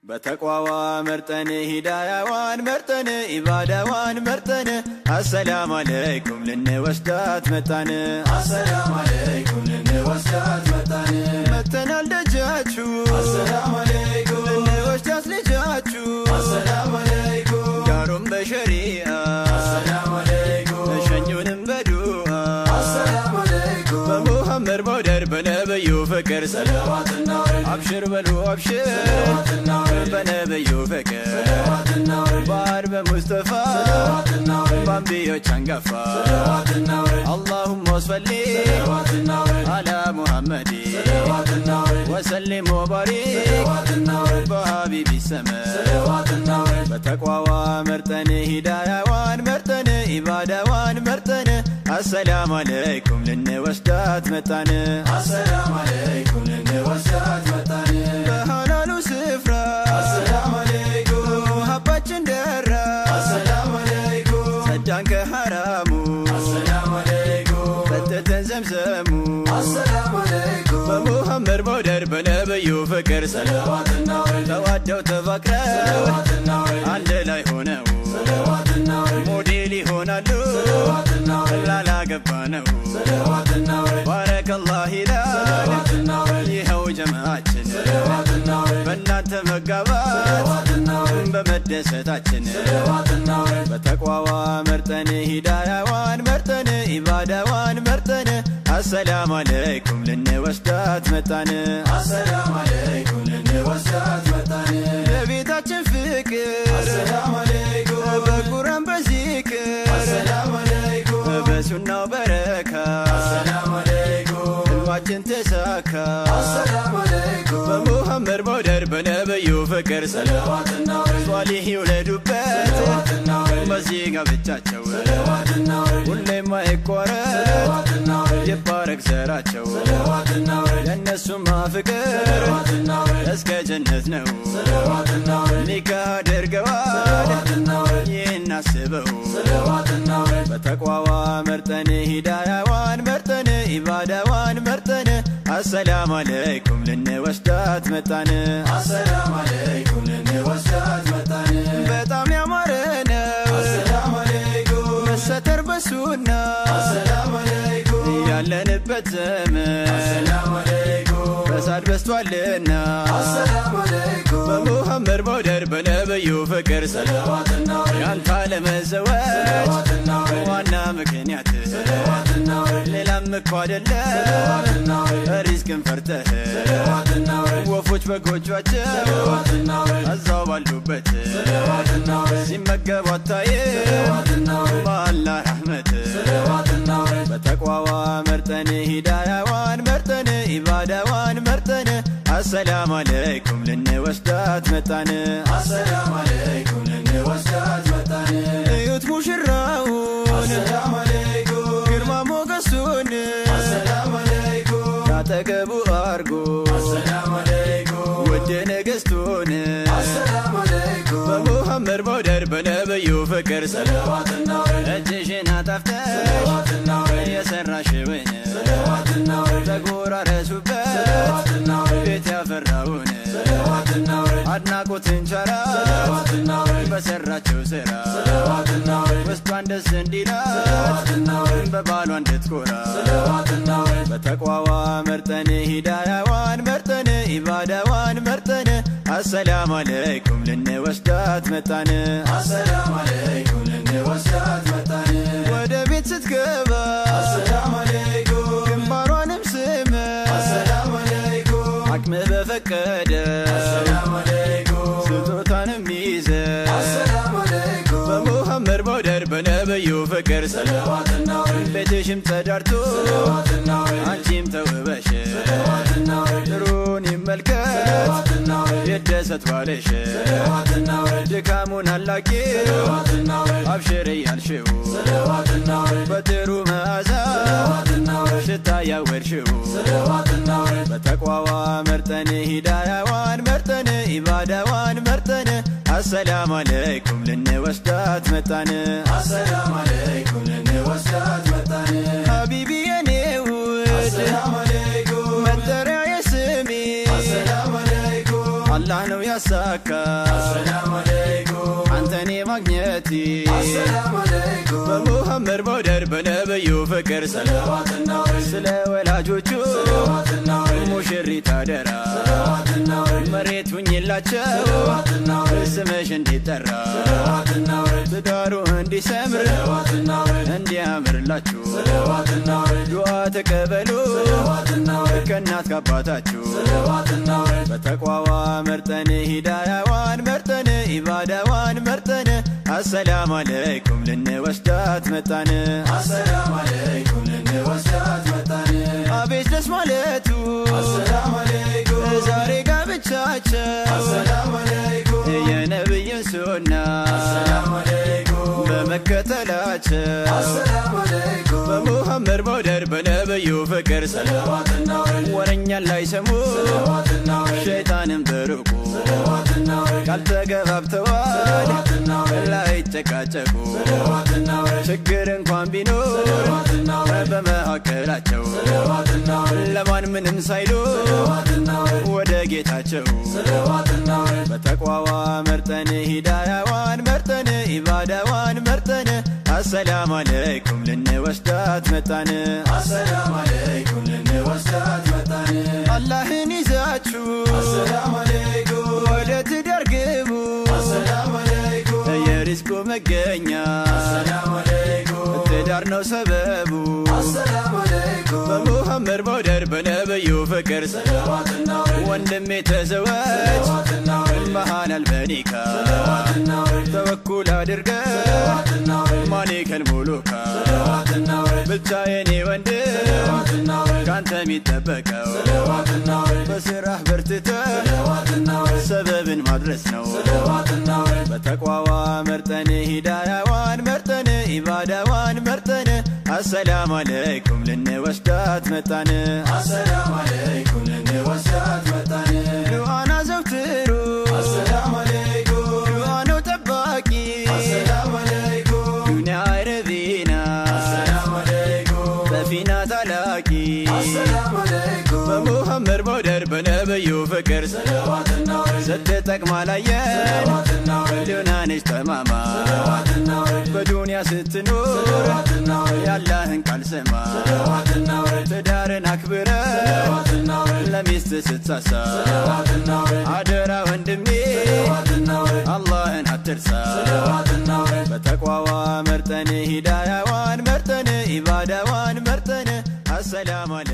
بتقوى مرتني هدايا وان مرتني إبادة وان مرتني السلام عليكم لني وستات متاني السلام عليكم لني وستات متاني متنا لجاتشو السلام عليكم لني وستات لجاتشو السلام عليكم جارم بشريعة السلام عليكم شنجون بدوها السلام عليكم بمحمد بودر بنبيو فكر صلوات النور أبشر بلو أبشر صلوات النور بنبيو فكر صلوات النور بار بمصطفى صلوات النور بامبيو چنگفا صلوات النور اللهم صل صلوات النور على محمد صلوات النور وسلم وبارك صلوات النور بحبيب السماء صلوات النور بتقوى مرتني هدايا وان مرتني إبادة وان مرتني السلام عليكم لني وستات متاني السلام عليكم لني وستات متاني بحلال سفرة السلام عليكم محبتشن درة السلام عليكم سجانك حرامو السلام عليكم فتتن زمزمو السلام عليكم بمحمد بودر بنبيو فكر صلوات النور تودوا تفكروا صلوات النور عند لا يهونوا صلوات النور موديل يهونالو صلوات النور لا لا قبانو صلوات النور بارك الله لا صلوات النور يهو جماعتنا صلوات النور بنانت مقابات صلوات النور بمدستاتنا صلوات النور بتقوى مرتني هدايا وان مرتني إبادة وان مرتني السلام عليكم لني وستات متاني السلام عليكم لني وستات متاني ببيتاتشن فكر السلام عليكم بقران بذكر السلام عليكم بسنة وبركة السلام عليكم الماجن تساكا السلام عليكم بمحمد بودر بنبيو فكر صلوات النور صالح يولدوبت صلوات النور مزيقا بتاچو صلوات النور ሁሌም አይቆረጥ صلوات النور ይባረክ ዘራቸው صلوات النور ለነሱማ ፍቅር صلوات النور እስከ ጀነት ነው صلوات النور ኒካ አድርገዋል صلوات النور ይህን አስበው صلوات النور በተቋዋ መርጠን ሂዳያዋን መርጠን ኢባዳዋን መርጠን አሰላም አለይኩም ልንወስዳት መጣን السلام عليكم لني وستات متاني በጣም ያማረ ነው السلام عليكم መሰተር በሱና السلام عليكم ያለንበት ዘመን السلام عليكم ፈሳድ በስቷልና السلام عليكم በሙሐመድ በውደር በነብዩ ፍቅር صلوات النور ያንተ ለመዘወጅ صلوات النور ዋና ምክንያት صلوات النور ሌላም እኮ አይደለም صلوات النور ሪዝቅን ፈርተህ صلوات النور ወፎች በጎጇቸው صلوات النور እዛው ባሉበት صلوات النور ሲመገቡ አታይም صلوات النور በአላህ ረሕመት صلوات النور በተቋዋ መርጠን ሂዳያዋን መርጠን ኢባዳዋን መርጠን አሰላም አለይኩም ልንወስዳት መጣን السلام عليكم لني وستات متاني እዩት ሙሽራውን السلام عليكم ግርማ ሞገሱን السلام عليكم ያጠገቡ አርጎ السلام عليكم ውድ ንግሥቱን السلام عليكم በሙሐመድ በውደር በነብዩ ፍቅር صلوات النور እጅሽን አጣፍተሽ صلوات النور የሰራሽውን صلوات النور ተጎራረሱበት صلوات النور ቤት ያፈራውን صلوات النور አድናቆትን ቸራ صلوات النور በሰራቸው ስራ صلوات النور ውስጧን ደስ እንዲላት صلوات النور በባሏ እንድትኮራ صلوات النور በተቋዋ መርጠን ሂዳያዋን መርጠን ኢባዳዋን መርጠን አሰላም አለይኩም ልንወስዳት መጣን السلام عليكم لني وستات متاني ወደ ቤት ስትገባ السلام عليكم ግንባሯንም ስመ السلام عليكم አቅምህ በፈቀደ السلام عليكم ስጦታንም ይዘ السلام عليكم በሙሐመድ በውደር በነብዩ ፍቅር صلوات النور ቤትሽም ተዳርቶ صلوات النور አንቺም ተውበሽ صلوات النور ጥሩን ይመልከት صلوات النور ይደሰት ባለሽ صلوات النور ድካሙን አላቂ صلوات النور አብሽር እያልሽው صلوات النور በጥሩ መዓዛ صلوات النور ሽታ ያወርሽው صلوات النور በተቋዋ መርጠን ሂዳያዋን መርጠን ኢባዳዋን መርጠን አሰላም አለይኩም ልንወስዳት መጣን السلام عليكم لني وستات متاني ሀቢቢ የኔ ውድ السلام عليكم መጠሪያ የስሜ السلام عليكم አላህ ነው ያሳካ አሰላሙ አለይኩም አንተኔ ማግኘቴ አሰላሙ አለይኩም በሙሐመድ መውደድ በነብዩ ፍቅር ሰለዋትና ውረድ ስለ ወላጆቹ ሰለዋትና ውረድ ሙሽሪት አደራ ሰለዋትና ውረድ መሬት ሁኝላቸው ሰለዋትና ውረድ ስምሽ እንዲጠራ ሰለዋትና ውረድ ትዳሩ እንዲሰምር ሰለዋትና ውረድ እንዲያምርላችሁ ሰለዋትና ውረድ ዱዓ ተቀበሉ ሰለዋትና ውረድ ከእናት ከአባታችሁ ሰለዋትና ውረድ በተቋዋ መርጠን ሂዳያዋን መርጠን ኢባዳዋን መርጠን አሰላም አለይኩም ልንወስዳት መጣን አሰላሙ አለይኩም ልንወስዳት መጣን አቤት ደስ ማለቱ አሰላሙ አለይኩም ዛሬ ጋብቻቸው አሰላሙ አለይኩም የነብይን ሱና አሰላሙ አለይኩም በመከተላቸው አሰላሙ አለይኩም በሙሐመድ መውደድ በነብዩ ፍቅር ሰለዋትና ውረድ ወረኛን ላይ ሰሙ ሰለዋትና ውረድ ሸይጣንም በሩቁ ሰለዋትና ውረድ ቃል ተገባብተዋል ሰለዋትና ውረድ ላይጨቃጨቁ ሰለዋትና ውረድ ችግር እንኳን ቢኖር ሰለዋትና ውረድ በመካከላቸው ሰለዋትና ውረድ ለማን ምንም ሳይሉ ሰለዋትና ውረድ ወደ ጌታቸው ሰለዋትና ውረድ በተቋዋ መርጠን ሂዳያዋን መርጠን ኢባዳዋን መርጠን አሰላም አለይኩም ልንወስዳት መጣን አሰላሙ አለይኩም ልንወስዳት መጣን አላህን ይዛችሁ አሰላሙ አለይኩም ወደ ትዳር ግቡ አሰላሙ አለይኩም የሪዝቁ መገኛ አሰላሙ አለይኩም ትዳር ነው ሰበቡ አሰላሙ አለይኩም በሙሐመድ መውደድ በነብዩ ፍቅር ሰለዋትና ውረድ ወንድሜ ተዘወጅ ሰለዋትና ውረድ መሃላል በኒካ ሰለዋትና ውረድ ተወኩል አድርገ ሰለዋትና ውረድ ማሊከል ሙሉካ ሰለዋትና ውረድ ብቻ የኔ ወንድም ሰለዋትና ውረድ ካንተ የሚጠበቀው ሰለዋትና ውረድ በስራህ በርትተ ሰለዋትና ውረድ ሰበብን ማድረስ ነው ሰለዋትና ውረድ በተቋዋ መርጠን ሂዳያዋን መርጠን ኢባዳዋን መርጠን አሰላም አለይኩም ልንወስዳት መጣን አሰላሙ አለይኩም ልንወስዳት መጣን ዱዓና ዘውትሩ አሰላሙ አለይኩም ዱዓ ነው ጠባቂ አሰላሙ አለይኩም ዱንያ አይረቢና አሰላሙ አለይኩም በፊና ታላቂ አሰላሙ አለይኩም በሙሐመድ መውደድ በነብዩ ፍቅር ሰለዋትና ውረድ ስትጠቅማ ላየን ሰለዋትና ውረድ ዱናንሽ ተማማ ሰለዋትና ውረድ በዱንያ ስትኖር ሰለዋትና ውረድ ያላህን ቃል ስማ ሰለዋትና ውረድ ትዳርን አክብረ ሰለዋትና ውረድ ለሚስት ስትሳሳ ሰለዋትና ውረድ አደራ ወንድሜ ሰለዋትና ውረድ አላህን አትርሳ ሰለዋትና ውረድ በተቋዋ መርጠን ሂዳያዋን መርጠን ኢባዳዋን መርጠን አሰላም አለ